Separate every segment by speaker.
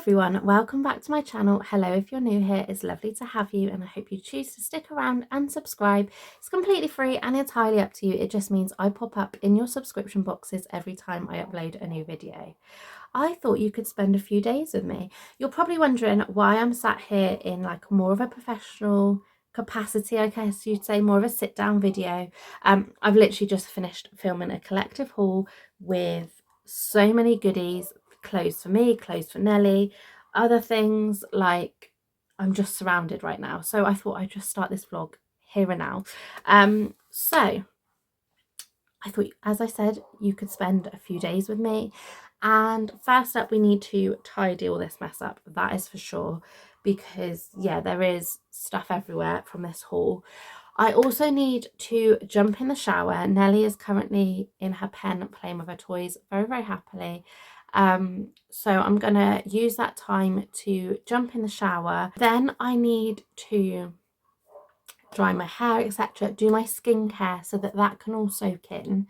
Speaker 1: everyone, welcome back to my channel. Hello if you're new here, it's lovely to have you and I hope you choose to stick around and subscribe. It's completely free and entirely up to you. It just means I pop up in your subscription boxes every time I upload a new video. I thought you could spend a few days with me. You're probably wondering why I'm sat here in like more of a professional capacity, I guess you'd say, more of a sit down video. I've literally just finished filming a collective haul with so many goodies, clothes for me, clothes for Nelly, other things. Like, I'm just surrounded right now, so I thought I'd just start this vlog here and now. So I thought, as I said, you could spend a few days with me. And first up, we need to tidy all this mess up, that is for sure, because yeah, there is stuff everywhere from this haul. I also need to jump in the shower. Nelly is currently in her pen playing with her toys very, very happily. So I'm gonna use that time to jump in the shower. Then I need to dry my hair, etc., do my skincare so that that can all soak in,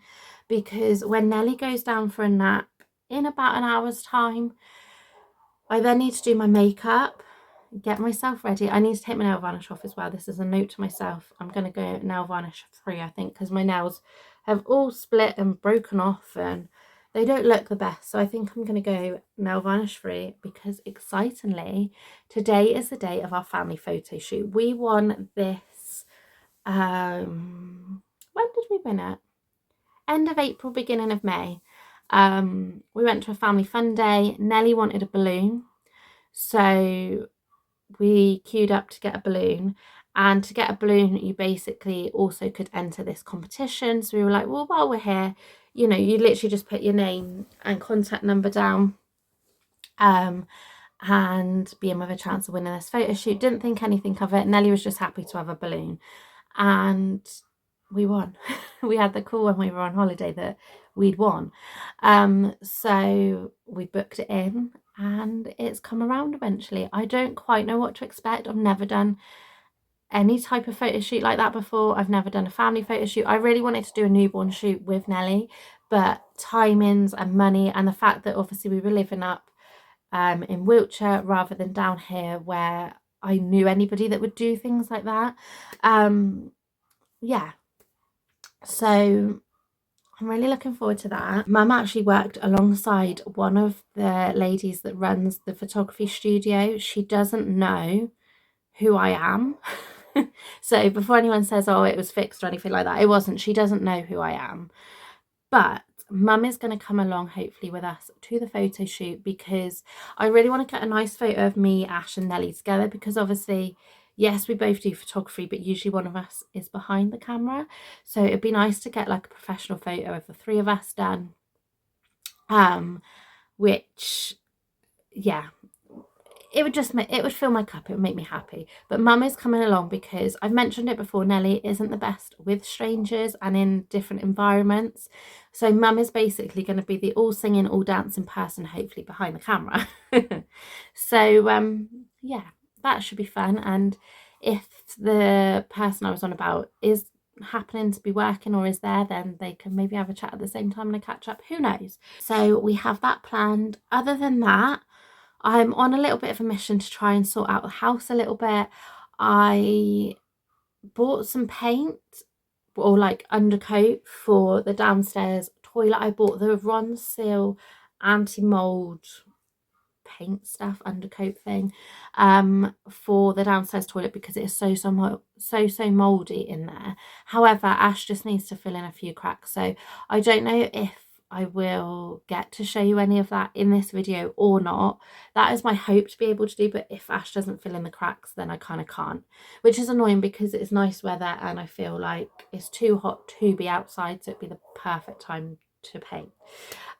Speaker 1: because when Nelly goes down for a nap in about an hour's time, I then need to do my makeup, get myself ready. I need to take my nail varnish off as well. This is a note to myself. I'm going to go nail varnish free, I think, because my nails have all split and broken off and they don't look the best. So I think I'm going to go nail varnish free because, excitingly, today is the day of our family photo shoot. We won this, when did we win it? End of April, beginning of May. We went to a family fun day. Nelly wanted a balloon, so we queued up to get a balloon. And to get a balloon, you basically also could enter this competition. So we were like, well, while we're here, you know, you literally just put your name and contact number down, and be in with a chance of winning this photo shoot. Didn't think anything of it. Nelly was just happy to have a balloon, and we won. We had the call when we were on holiday that we'd won. So we booked it in and it's come around eventually. I don't quite know what to expect. I've never done any type of photo shoot like that before. I've never done a family photo shoot. I really wanted to do a newborn shoot with Nelly, but timings and money and the fact that obviously we were living up in Wiltshire rather than down here where I knew anybody that would do things like that. Yeah, so I'm really looking forward to that. Mum actually worked alongside one of the ladies that runs the photography studio. She doesn't know who I am. So before anyone says, oh, it was fixed or anything like that, it wasn't. She doesn't know who I am. But Mum is going to come along hopefully with us to the photo shoot because I really want to get a nice photo of me, Ash and Nelly together, because obviously, yes, we both do photography, but usually one of us is behind the camera. So it'd be nice to get like a professional photo of the three of us done. Which, yeah, it would fill my cup. It would make me happy. But Mum is coming along because I've mentioned it before, Nelly isn't the best with strangers and in different environments. So Mum is basically going to be the all singing, all dancing person, hopefully behind the camera. So yeah, that should be fun. And if the person I was on about is happening to be working or is there, then they can maybe have a chat at the same time and a catch up. Who knows? So we have that planned. Other than that, I'm on a little bit of a mission to try and sort out the house a little bit. I bought some paint or like undercoat for the downstairs toilet. I bought the Ronseal anti-mold paint stuff undercoat thing for the downstairs toilet because it is so moldy in there. However, Ash just needs to fill in a few cracks, so I don't know if I will get to show you any of that in this video or not. That is my hope to be able to do, but if Ash doesn't fill in the cracks, then I kind of can't, which is annoying because it's nice weather and I feel like it's too hot to be outside, so it'd be the perfect time to paint.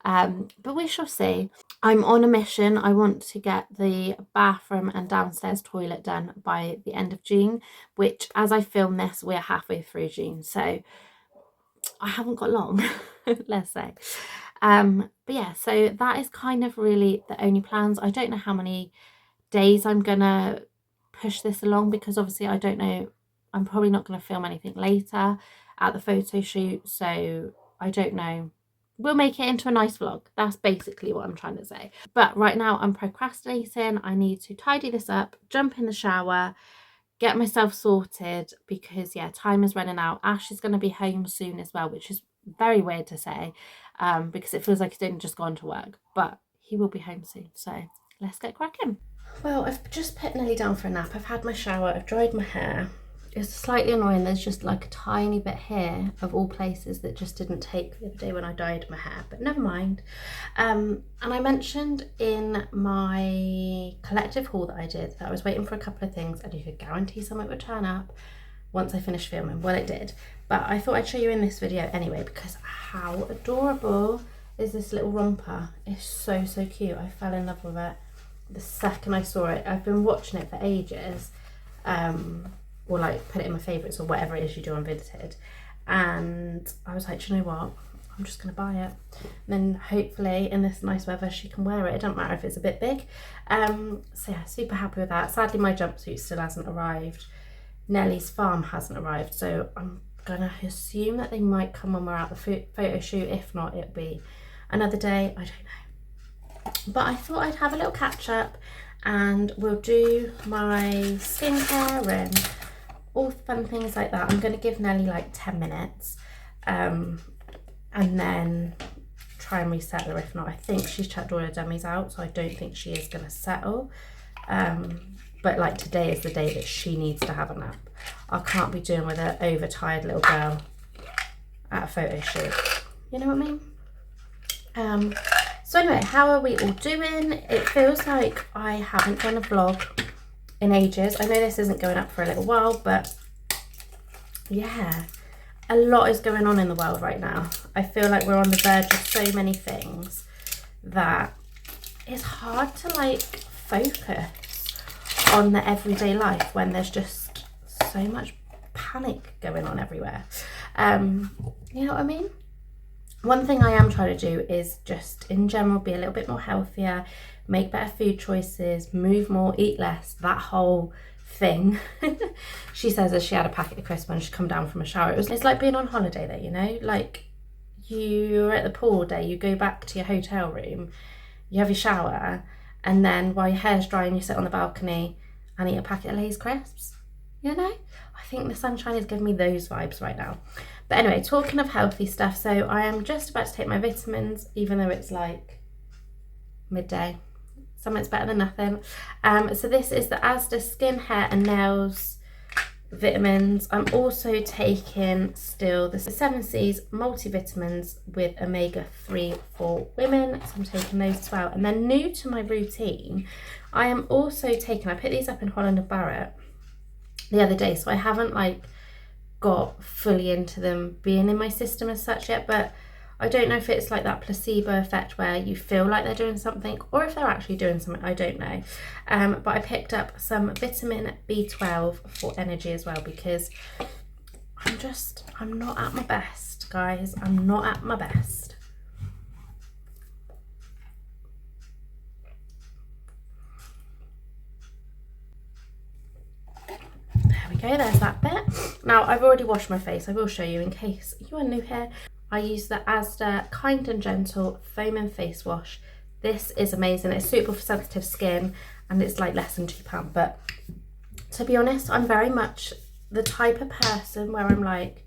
Speaker 1: But we shall see. I'm on a mission. I want to get the bathroom and downstairs toilet done by the end of June, which as I film this, we're halfway through June, so I haven't got long, let's say. But yeah, so that is kind of really the only plans. I don't know how many days I'm gonna push this along because obviously I don't know, I'm probably not going to film anything later at the photo shoot, so I don't know we'll make it into a nice vlog. That's basically what I'm trying to say. But right now I'm procrastinating. I need to tidy this up, jump in the shower, get myself sorted, because yeah, time is running out. Ash is going to be home soon as well, which is very weird to say, because it feels like he's only just gone to work, but he will be home soon. So let's get cracking. Well, I've just put Nelly down for a nap. I've had my shower, I've dried my hair. It's slightly annoying, there's just like a tiny bit here of all places that just didn't take the other day when I dyed my hair, but never mind. And I mentioned in my collective haul that I did that I was waiting for a couple of things and you could guarantee something would turn up once I finished filming. Well, it did, but I thought I'd show you in this video anyway, because how adorable is this little romper? It's so, so cute. I fell in love with it the second I saw it. I've been watching it for ages, or like put it in my favourites or whatever it is you do on Vinted, and I was like, do you know what, I'm just gonna buy it, and then hopefully in this nice weather she can wear it. It doesn't matter if it's a bit big. So yeah, super happy with that. Sadly my jumpsuit still hasn't arrived. Nelly's farm hasn't arrived, so I'm gonna assume that they might come when we're out the photo shoot. If not, it'll be another day, I don't know. But I thought I'd have a little catch up and we'll do my skincare and all fun things like that. I'm going to give Nelly like 10 minutes and then try and reset her. If not, I think she's chucked all her dummies out, so I don't think she is going to settle. But like today is the day that she needs to have a nap. I can't be doing with an overtired little girl at a photo shoot. You know what I mean? So anyway, how are we all doing? It feels like I haven't done a vlog in ages. I know this isn't going up for a little while, but yeah, a lot is going on in the world right now. I feel like we're on the verge of so many things that it's hard to like focus on the everyday life when there's just so much panic going on everywhere. You know what I mean? One thing I am trying to do is just in general be a little bit more healthier, make better food choices, move more, eat less, that whole thing. She says as she had a packet of crisps when she come down from a shower. It's like being on holiday there, you know, like you're at the pool all day, you go back to your hotel room, you have your shower, and then while your hair's drying you sit on the balcony and eat a packet of Lay's crisps, you know? I think the sunshine is giving me those vibes right now. But anyway, talking of healthy stuff, so I am just about to take my vitamins, even though it's like midday. Something's better than nothing. So this is the Asda Skin, Hair and Nails vitamins. I'm also taking still the 7C's multivitamins with omega-3 for women. So I'm taking those as well. And then new to my routine, I am also taking, I put these up in Holland and Barrett the other day, so I haven't like got fully into them being in my system as such yet, but I don't know if it's like that placebo effect where you feel like they're doing something or if they're actually doing something, I don't know. But I picked up some vitamin B12 for energy as well, because I'm not at my best, guys. I'm not at my best. There we go, there's that bit. Now, I've already washed my face. I will show you in case you are new here. I use the Asda Kind and Gentle Foam and Face Wash. This is amazing. It's suitable for sensitive skin and it's like less than £2. But to be honest, I'm very much the type of person where I'm like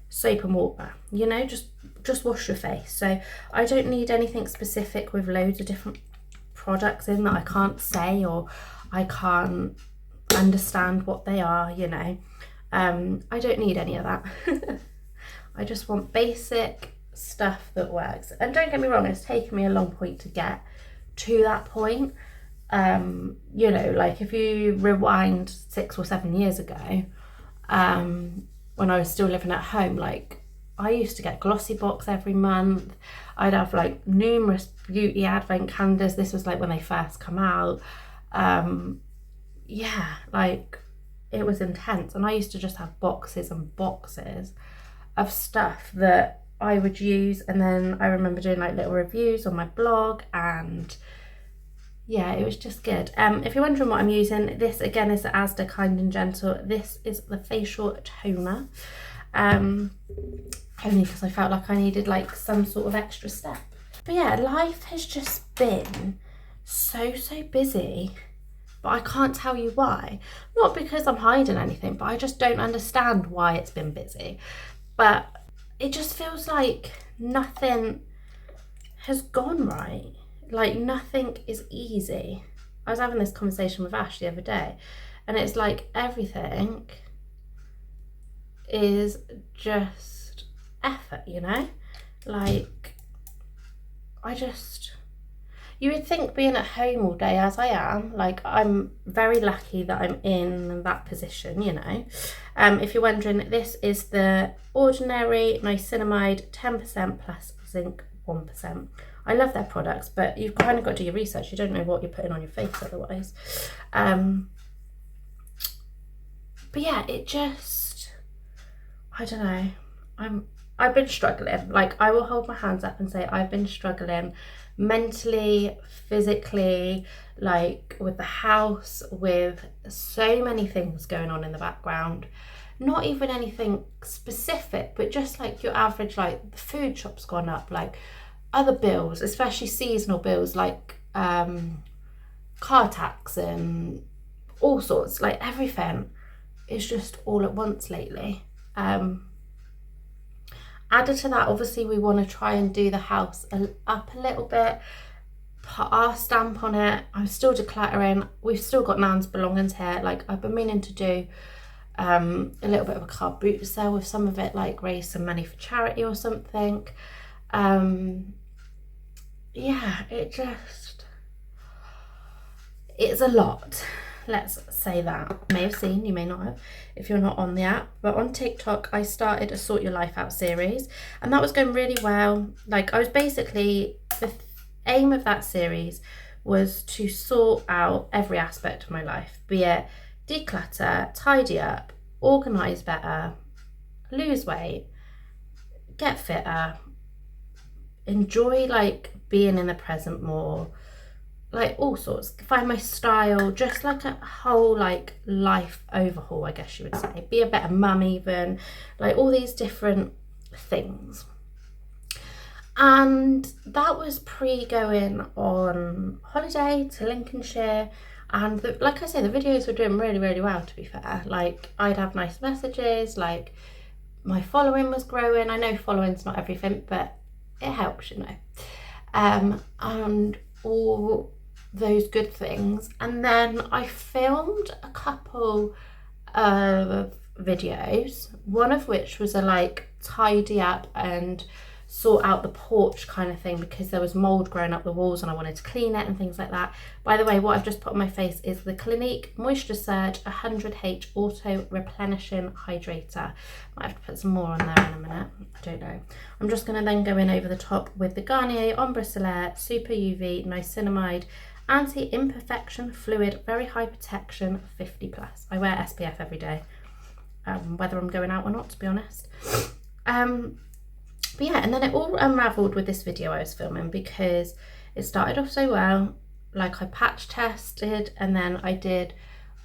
Speaker 1: soap and water, you know, just wash your face. So I don't need anything specific with loads of different products in that I can't say or I can't understand what they are, you know. I don't need any of that. I just want basic stuff that works. And don't get me wrong, it's taken me a long point to get to that point. You know, like if you rewind 6 or 7 years ago, when I was still living at home, like I used to get Glossy Box every month. I'd have like numerous beauty advent calendars. This was like when they first come out. Yeah, like it was intense, and I used to just have boxes and boxes of stuff that I would use, and then I remember doing like little reviews on my blog, and yeah, it was just good. If you're wondering what I'm using, this again is the Asda Kind and Gentle. This is the facial toner. only because I felt like I needed like some sort of extra step. But yeah, life has just been so busy, but I can't tell you why. Not because I'm hiding anything, but I just don't understand why it's been busy. But it just feels like nothing has gone right. Like nothing is easy. I was having this conversation with Ash the other day, and it's like everything is just effort, you know? Like, you would think being at home all day as I am, like I'm very lucky that I'm in that position, you know. If you're wondering, this is the Ordinary Niacinamide 10% plus zinc 1%. I love their products, but you've kind of got to do your research. You don't know what you're putting on your face otherwise. But yeah, it just, I don't know. I've been struggling. Like, I will hold my hands up and say I've been struggling mentally, physically, like with the house, with so many things going on in the background. Not even anything specific, but just like your average, like the food shop's gone up, like other bills, especially seasonal bills, like car tax and all sorts, like everything is just all at once lately. Added to that, obviously we want to try and do the house up a little bit, put our stamp on it. I'm still decluttering. We've still got Nan's belongings here. Like, I've been meaning to do a little bit of a car boot sale with some of it, like raise some money for charity or something. Yeah, it's a lot. Let's say that. You may have seen, you may not have, if you're not on the app, but on TikTok I started a Sort Your Life Out series, and that was going really well. Like, I was basically, the aim of that series was to sort out every aspect of my life, be it declutter, tidy up, organise better, lose weight, get fitter, enjoy like being in the present more, like all sorts, find my style, just like a whole like life overhaul, I guess you would say, be a better mum even, like all these different things. And that was pre-going on holiday to Lincolnshire, and like I say, the videos were doing really well, to be fair. Like, I'd have nice messages, like my following was growing. I know following's not everything, but it helps, you know, and all those good things. And then I filmed a couple of videos, one of which was a like tidy up and sort out the porch kind of thing, because there was mold growing up the walls and I wanted to clean it and things like that. By the way, what I've just put on my face is the Clinique Moisture Surge 100H Auto Replenishing Hydrator. Might have to put some more on there in a minute, I don't know. I'm just going to then go in over the top with the Garnier Ombre Solaire Super UV Niacinamide Anti-Imperfection Fluid Very High Protection 50+. I wear SPF every day, whether I'm going out or not, to be honest. But yeah, and then it all unravelled with this video I was filming, because it started off so well. Like, I patch tested, and then I did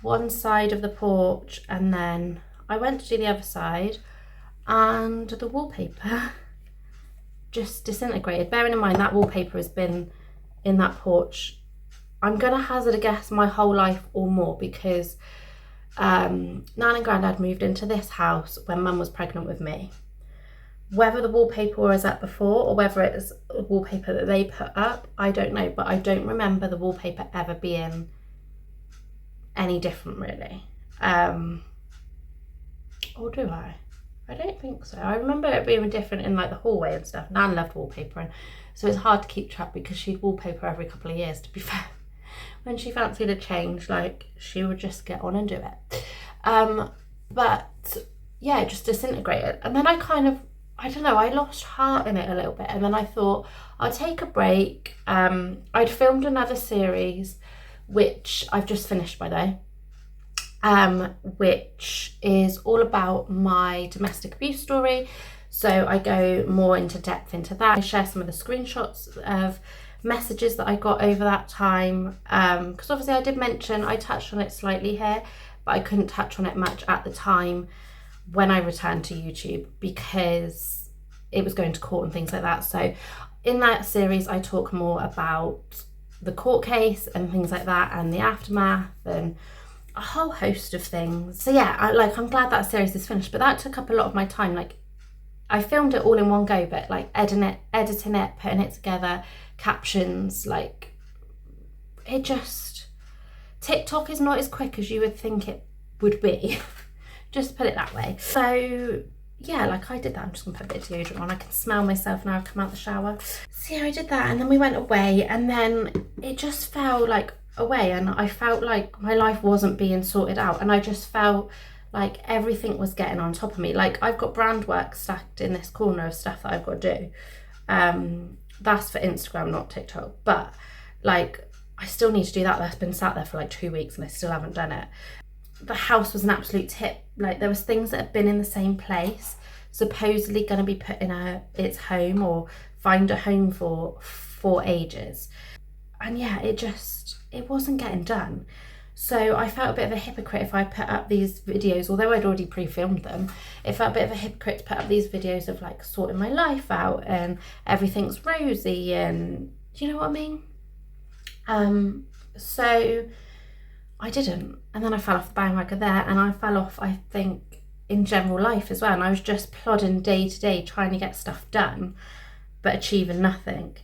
Speaker 1: one side of the porch, and then I went to do the other side, and the wallpaper just disintegrated. Bearing in mind that wallpaper has been in that porch, I'm gonna hazard a guess, my whole life or more, because Nan and Grandad moved into this house when Mum was pregnant with me. Whether the wallpaper was up before or whether it's a wallpaper that they put up, I don't know, but I don't remember the wallpaper ever being any different, really. Or do I? I don't think so. I remember it being different in like the hallway and stuff. Nan loved wallpapering, so it's hard to keep track because she'd wallpaper every couple of years, to be fair. When she fancied a change, like, she would just get on and do it. But yeah, it just disintegrated. And then I kind of, I don't know, I lost heart in it a little bit, and then I thought I'll take a break. I'd filmed another series, which I've just finished, by the way, which is all about my domestic abuse story. So I go more into depth into that. I share some of the screenshots of messages that I got over that time, because obviously I did mention, I touched on it slightly here, but I couldn't touch on it much at the time when I returned to YouTube, because it was going to court and things like that. So in that series I talk more about the court case and things like that, and the aftermath and a whole host of things. So yeah, I'm glad that series is finished, but that took up a lot of my time. Like, I filmed it all in one go, but like editing it, putting it together, captions, like, it just, TikTok is not as quick as you would think it would be. Just put it that way. So yeah, like, I did that. I'm just gonna put a bit of deodorant on. I can smell myself now I've come out the shower. So yeah, I did that, and then we went away, and then it just felt like away, and I felt like my life wasn't being sorted out, and I just felt like everything was getting on top of me. Like, I've got brand work stacked in this corner of stuff that I've got to do. That's for Instagram, not TikTok, but like, I still need to do that. That's been sat there for like 2 weeks and I still haven't done it. The house was an absolute tip. Like, there was things that had been in the same place, supposedly going to be put in its home or find a home for ages, and yeah, it wasn't getting done. So I felt a bit of a hypocrite if I put up these videos, although I'd already pre-filmed them. It felt a bit of a hypocrite to put up these videos of like sorting my life out and everything's rosy, and do you know what I mean? So I didn't, and then I fell off the bandwagon there, and I fell off, I think, in general life as well, and I was just plodding day to day trying to get stuff done but achieving nothing.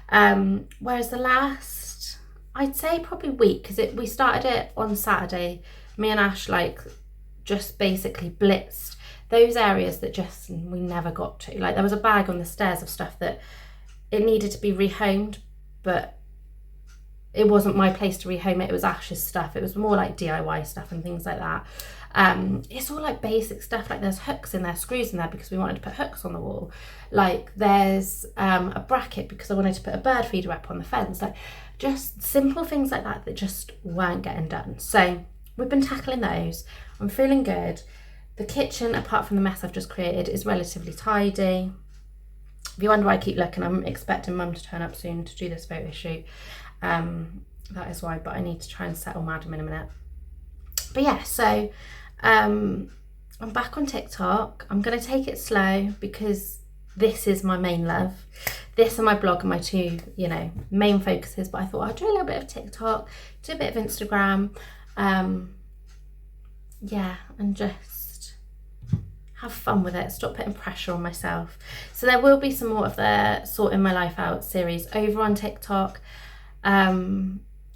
Speaker 1: Whereas the last, I'd say probably week, because we started it on Saturday, me and Ash like just basically blitzed those areas that just we never got to. Like, there was a bag on the stairs of stuff that it needed to be rehomed, but it wasn't my place to rehome it. It was Ash's stuff. It was more like DIY stuff and things like that. It's all like basic stuff. Like, there's hooks in there, screws in there because we wanted to put hooks on the wall. Like, there's a bracket because I wanted to put a bird feeder up on the fence. Like, just simple things like that that just weren't getting done. So we've been tackling those. I'm feeling good. The kitchen, apart from the mess I've just created, is relatively tidy. If you wonder why I keep looking, I'm expecting Mum to turn up soon to do this photo shoot. That is why, but I need to try and settle Madam in a minute. But yeah, so I'm back on TikTok. I'm going to take it slow because this is my main love. This and my blog are my two, main focuses, but I thought I'd do a little bit of TikTok, do a bit of Instagram, yeah, and just have fun with it, stop putting pressure on myself. So there will be some more of the Sorting My Life Out series over on TikTok,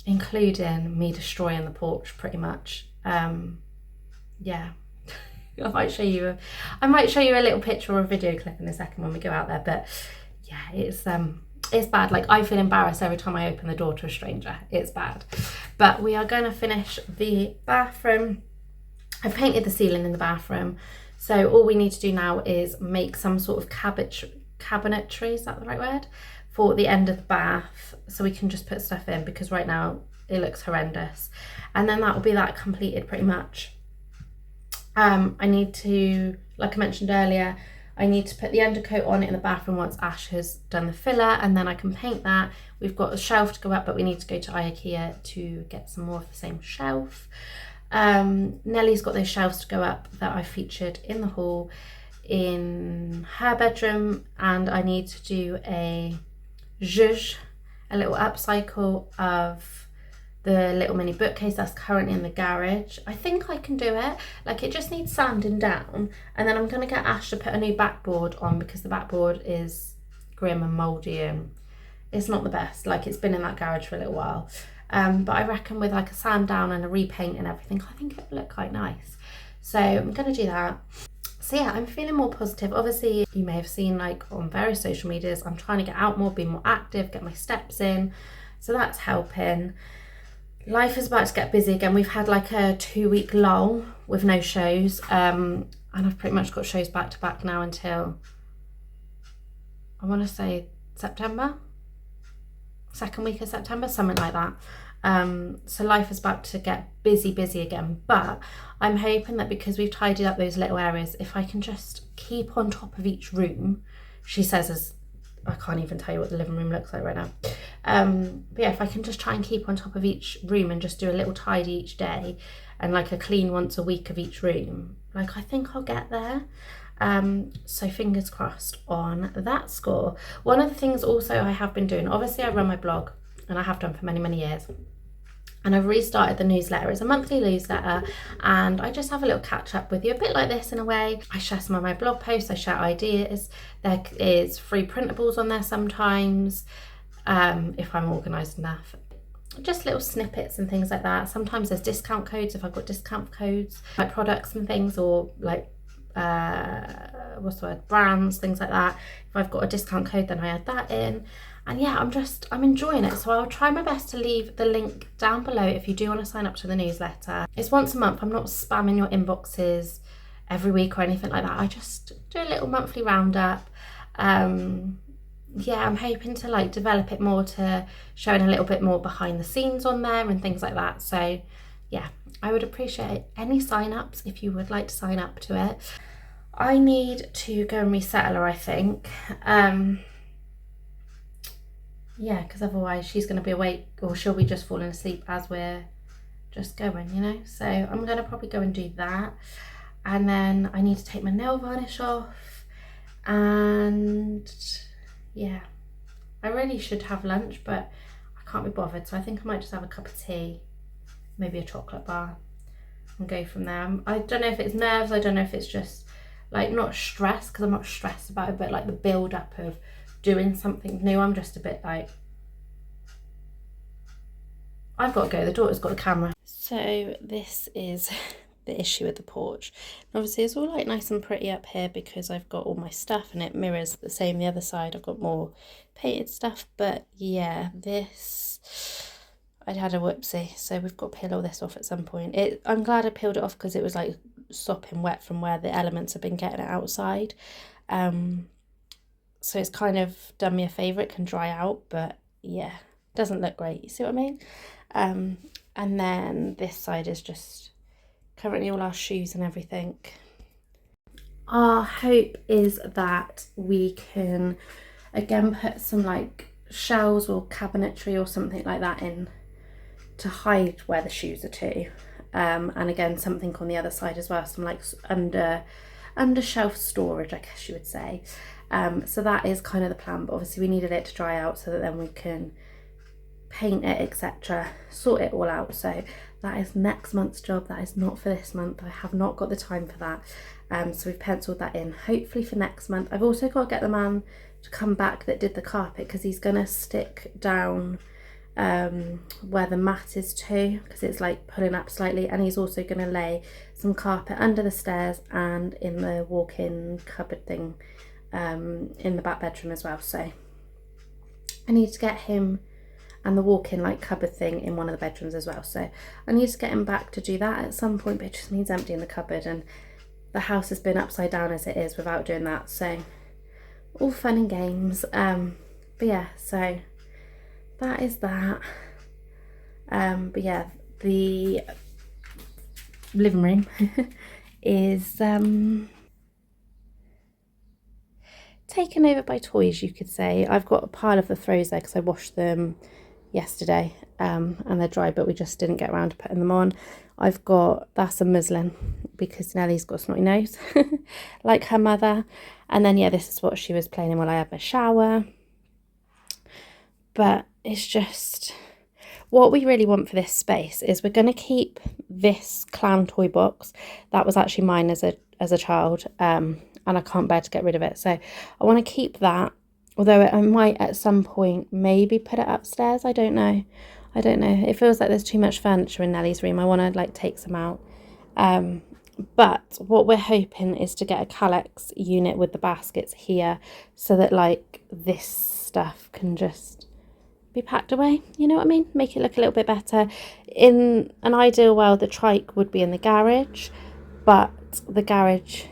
Speaker 1: including me destroying the porch pretty much. Yeah. I might show you a little picture or a video clip in a second when we go out there, but yeah, it's bad. Like, I feel embarrassed every time I open the door to a stranger. It's bad. But we are going to finish the bathroom. I've painted the ceiling in the bathroom, so all we need to do now is make some sort of cabinetry, is that the right word, for the end of the bath, so we can just put stuff in, because right now it looks horrendous. And then that will be that completed pretty much. I need to, like I mentioned earlier, I need to put the undercoat on in the bathroom once Ash has done the filler, and then I can paint that. We've got a shelf to go up, but we need to go to IKEA to get some more of the same shelf. Nellie's got those shelves to go up that I featured in the haul in her bedroom, and I need to do a little upcycle of the little mini bookcase that's currently in the garage. I think I can do it. Like, it just needs sanding down, and then I'm going to get Ash to put a new backboard on, because the backboard is grim and mouldy and it's not the best. Like, it's been in that garage for a little while. But I reckon with like a sand down and a repaint and everything, I think it will look quite nice. So I'm going to do that. So yeah, I'm feeling more positive. Obviously, you may have seen, like, on various social medias, I'm trying to get out more, be more active, get my steps in. So that's helping. Life is about to get busy again. We've had like a 2-week lull with no shows. And I've pretty much got shows back to back now until, I want to say, September. Second week of September, something like that. So life is about to get busy again, but I'm hoping that because we've tidied up those little areas, if I can just keep on top of each room, she says, as I can't even tell you what the living room looks like right now. But yeah, if I can just try and keep on top of each room and just do a little tidy each day, and like a clean once a week of each room, like, I think I'll get there. So fingers crossed on that score. One of the things also I have been doing, obviously I run my blog and I have done for many years, and I've restarted the newsletter. It's a monthly newsletter and I just have a little catch up with you, a bit like this in a way. I share some of my blog posts, I share ideas. There is free printables on there sometimes, if I'm organised enough. Just little snippets and things like that. Sometimes there's discount codes if I've got discount codes, like products and things, or like what's the word, brands, things like that. If I've got a discount code, then I add that in. And yeah, I'm enjoying it. So I'll try my best to leave the link down below if you do want to sign up to the newsletter. It's once a month. I'm not spamming your inboxes every week or anything like that. I just do a little monthly roundup. Yeah, I'm hoping to like develop it more to showing a little bit more behind the scenes on there and things like that. So yeah, I would appreciate any sign-ups if you would like to sign up to it. I need to go and resettle her, I think. Yeah, because otherwise she's going to be awake, or she'll be just falling asleep as we're just going, you know. So I'm going to probably go and do that. And then I need to take my nail varnish off. And yeah, I really should have lunch, but I can't be bothered. So I think I might just have a cup of tea, maybe a chocolate bar, and go from there. I don't know if it's nerves. I don't know if it's just like not stress, because I'm not stressed about it, but like the build up of doing something new. I'm just a bit like, I've got to go, the daughter's got the camera. So this is the issue with the porch. Obviously it's all like nice and pretty up here because I've got all my stuff and it mirrors the same the other side. I've got more painted stuff, but yeah, this, I'd had a whoopsie, so we've got to peel all this off at some point. I'm glad I peeled it off because it was like sopping wet from where the elements have been getting it outside. So it's kind of done me a favour. It can dry out, but yeah, doesn't look great. You see what I mean? And then this side is just currently all our shoes and everything. Our hope is that we can again put some like shelves or cabinetry or something like that in to hide where the shoes are to. And again, something on the other side as well, some like under shelf storage, I guess you would say. So that is kind of the plan, but obviously we needed it to dry out so that then we can paint it, etc., sort it all out. So that is next month's job. That is not for this month. I have not got the time for that. So we've penciled that in, hopefully for next month. I've also got to get the man to come back that did the carpet, because he's gonna stick down where the mat is too, because it's like pulling up slightly, and he's also going to lay some carpet under the stairs and in the walk-in cupboard thing in the back bedroom as well. So I need to get him and the walk-in like cupboard thing in one of the bedrooms as well. So I need to get him back to do that at some point, but it just means emptying the cupboard, and the house has been upside down as it is without doing that. So all fun and games. But yeah, so that is that. But yeah, the living room is taken over by toys, you could say. I've got a pile of the throws there because I washed them yesterday, and they're dry, but we just didn't get around to putting them on. I've got, that's a muslin because Nellie's got a snotty nose like her mother. And then yeah, this is what she was playing in while I had my shower. But it's just, what we really want for this space is we're going to keep this clown toy box. That was actually mine as a child, and I can't bear to get rid of it. So I want to keep that, although I might at some point maybe put it upstairs. I don't know. It feels like there's too much furniture in Nellie's room. I want to like take some out. But what we're hoping is to get a Calyx unit with the baskets here, so that like this stuff can just be packed away, you know what I mean? Make it look a little bit better. In an ideal world, the trike would be in the garage, but the garage,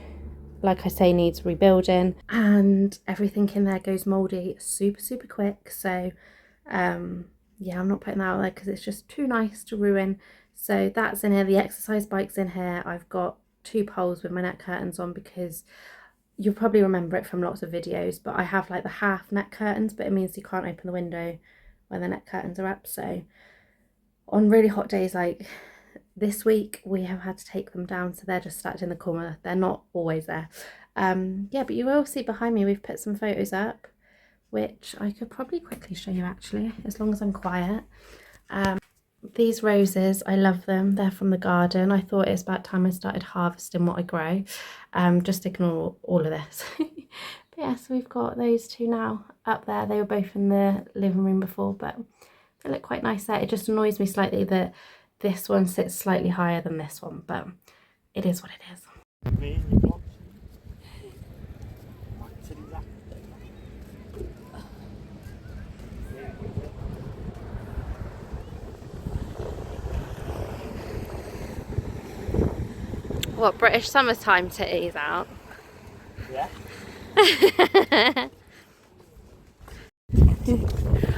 Speaker 1: like I say, needs rebuilding, and everything in there goes mouldy super quick. So yeah, I'm not putting that out there because it's just too nice to ruin. So that's in here. The exercise bike's in here. I've got 2 poles with my net curtains on, because you'll probably remember it from lots of videos, but I have like the half net curtains, but it means you can't open the window when the net curtains are up. So on really hot days like this week, we have had to take them down, so they're just stacked in the corner. They're not always there, Yeah, but you will see behind me we've put some photos up, which I could probably quickly show you actually, as long as I'm quiet. These roses, I love them. They're from the garden. I thought it was about time I started harvesting what I grow. Just ignore all of this. But yeah, so we've got those two now up there. They were both in the living room before, but they look quite nice there. It just annoys me slightly that this one sits slightly higher than this one, but it is what it is. What, British summertime titties out?
Speaker 2: Yeah.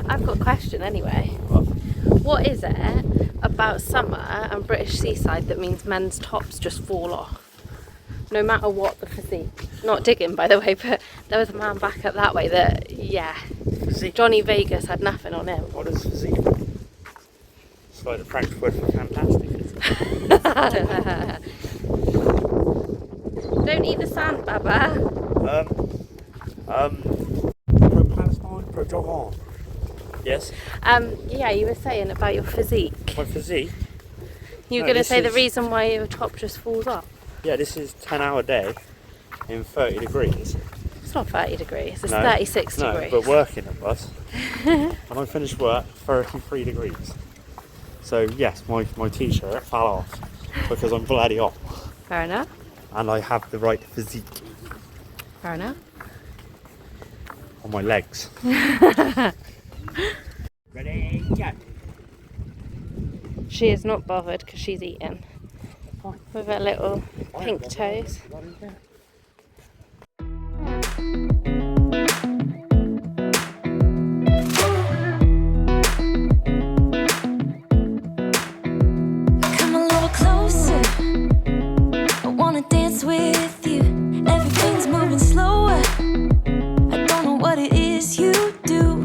Speaker 1: I've got a question anyway. What is it about summer and British seaside that means men's tops just fall off? No matter what the physique. Not digging, by the way, but there was a man back up that way that, yeah.
Speaker 2: Physique.
Speaker 1: Johnny Vegas had nothing on him.
Speaker 2: What is physique? It's like the French word for fantastic.
Speaker 1: Don't eat the sand, Baba.
Speaker 2: Pro-Palestine, pro-Johan. Yes?
Speaker 1: Yeah, you were saying about your physique.
Speaker 2: My physique?
Speaker 1: You were going to say the reason why your top just falls off.
Speaker 2: Yeah, this is 10-hour day in 30 degrees.
Speaker 1: It's not 30 degrees, it's 36 degrees.
Speaker 2: No, but working at us. When I finished work, 33 degrees. So yes, my t-shirt fell off because I'm bloody hot.
Speaker 1: Fair enough.
Speaker 2: And I have the right physique.
Speaker 1: Fair enough.
Speaker 2: On my legs. Ready, go.
Speaker 1: She is not bothered because she's eating. With her little pink toes.
Speaker 3: Come a little closer. I wanna dance with you. Everything's moving slower. I don't know what it is you do.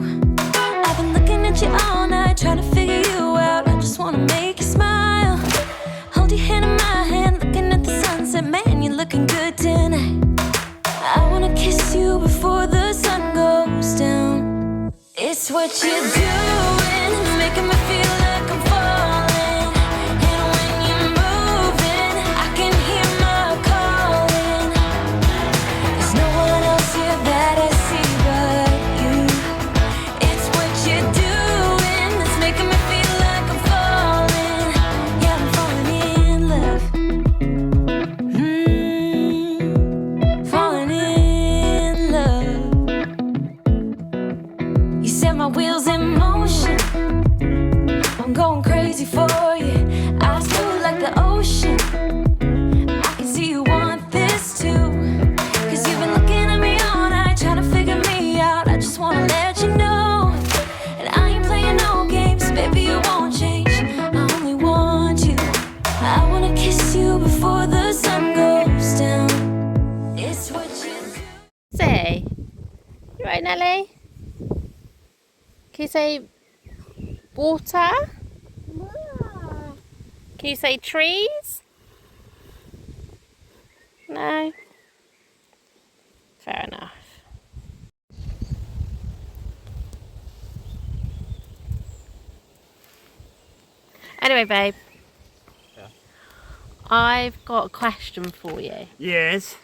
Speaker 3: I've been looking at you all night, trying to figure you out. I just wanna make you smile. Hold your hand in my hand, looking at the sunset. Man, you're looking good tonight. I wanna kiss you before the sun goes down. It's what you're doing, it's making me feel like I'm falling. And when you're moving, I can hear my calling. There's no one else here that I see but you. It's what you're doing, it's making me feel like I'm falling. Yeah, I'm falling in love. Falling in love. You set my wheels in motion. I'm going crazy for you. Eyes blue like the ocean. I can see you want this too. Cause you've been looking at me all night, trying to figure me out. I just wanna let you know. And I ain't playing no games, baby, you won't change. I only want you. I wanna kiss you before the sun goes down. It's what you do.
Speaker 1: Say, you right, Nelly? Can you say water? Can you say trees? No? Fair enough. Anyway, babe.
Speaker 2: Yeah.
Speaker 1: I've got a question for you.
Speaker 2: Yes.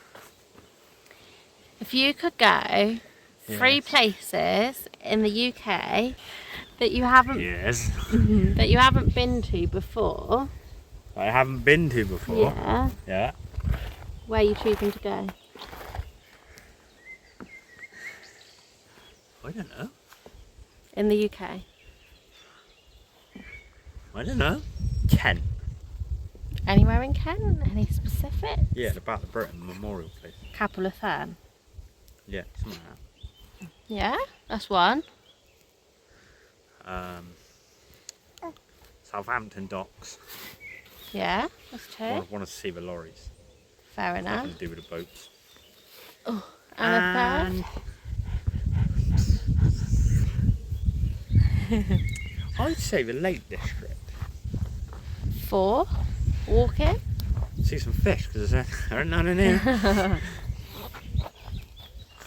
Speaker 1: If you could go 3
Speaker 2: Yes.
Speaker 1: places in the UK that you haven't
Speaker 2: Yes.
Speaker 1: that you haven't been to before,
Speaker 2: I haven't been to before.
Speaker 1: yeah,
Speaker 2: Yeah.
Speaker 1: where are you choosing to go?
Speaker 2: I don't know.
Speaker 1: In the UK?
Speaker 2: I don't know. Kent.
Speaker 1: Anywhere in Kent? Any specific?
Speaker 2: Yeah, the Battle of Britain Memorial place.
Speaker 1: Capel of Thurn?
Speaker 2: Yeah, something like
Speaker 1: Yeah, that's one.
Speaker 2: that. Southampton docks.
Speaker 1: Yeah, that's two.
Speaker 2: Want to see the lorries.
Speaker 1: Fair
Speaker 2: Nothing
Speaker 1: enough.
Speaker 2: to do with the boats.
Speaker 1: Oh, and a third?
Speaker 2: I'd say the Lake District.
Speaker 1: 4. Walking?
Speaker 2: See some fish because there aren't none in here.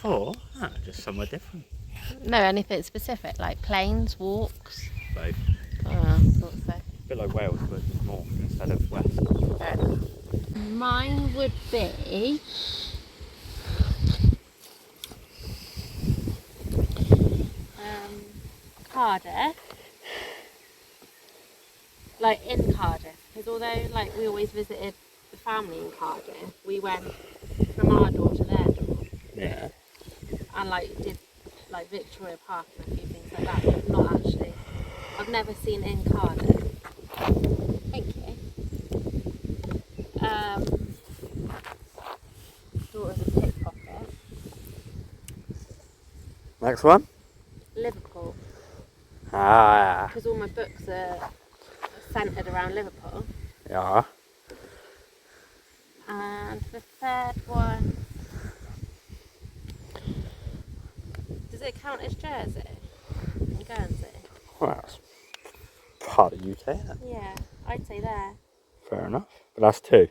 Speaker 2: before? Ah, just somewhere different.
Speaker 1: No, anything specific, like planes, walks?
Speaker 2: Both.
Speaker 1: Oh, thought so.
Speaker 2: A bit like Wales, but just north instead of west.
Speaker 1: Fair enough. Mine would be Cardiff. Like in Cardiff, because although like we always visited the family in Cardiff, we went from our door to their door.
Speaker 2: Yeah.
Speaker 1: And like did like Victoria Park and a few things like that, but not actually. I've never seen in Cardiff. Thank you. Daughter's a pickpocket.
Speaker 2: Next one?
Speaker 1: Liverpool,
Speaker 2: Ah,
Speaker 1: because all my books are centred around Liverpool.
Speaker 2: yeah.
Speaker 1: And the third one, does it count as Jersey and Guernsey?
Speaker 2: Well, that's part of UK, isn't it?
Speaker 1: Yeah, I'd say there.
Speaker 2: Fair enough. But that's two.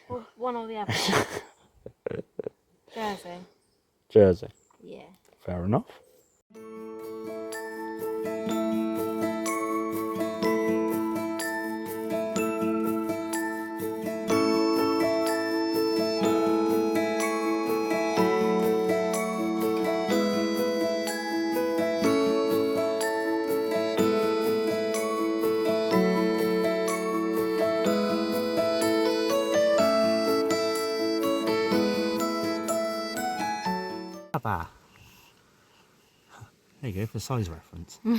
Speaker 1: Well, one or the other. Jersey.
Speaker 2: Jersey.
Speaker 1: Yeah.
Speaker 2: Fair enough. There you go, for size reference. You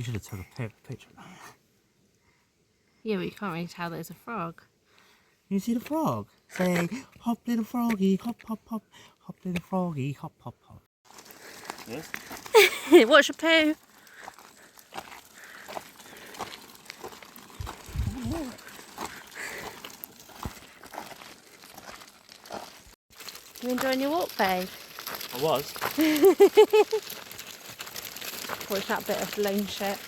Speaker 2: should have took a picture of that.
Speaker 1: Yeah, but you can't really tell there's a frog.
Speaker 2: You see the frog? Say, hop little froggy, hop hop hop, hop little froggy, hop hop hop. Yes?
Speaker 1: What's your poo? You enjoying your walk, babe?
Speaker 2: I was.
Speaker 1: Watch that bit of lone shit.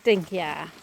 Speaker 1: Stinky ass.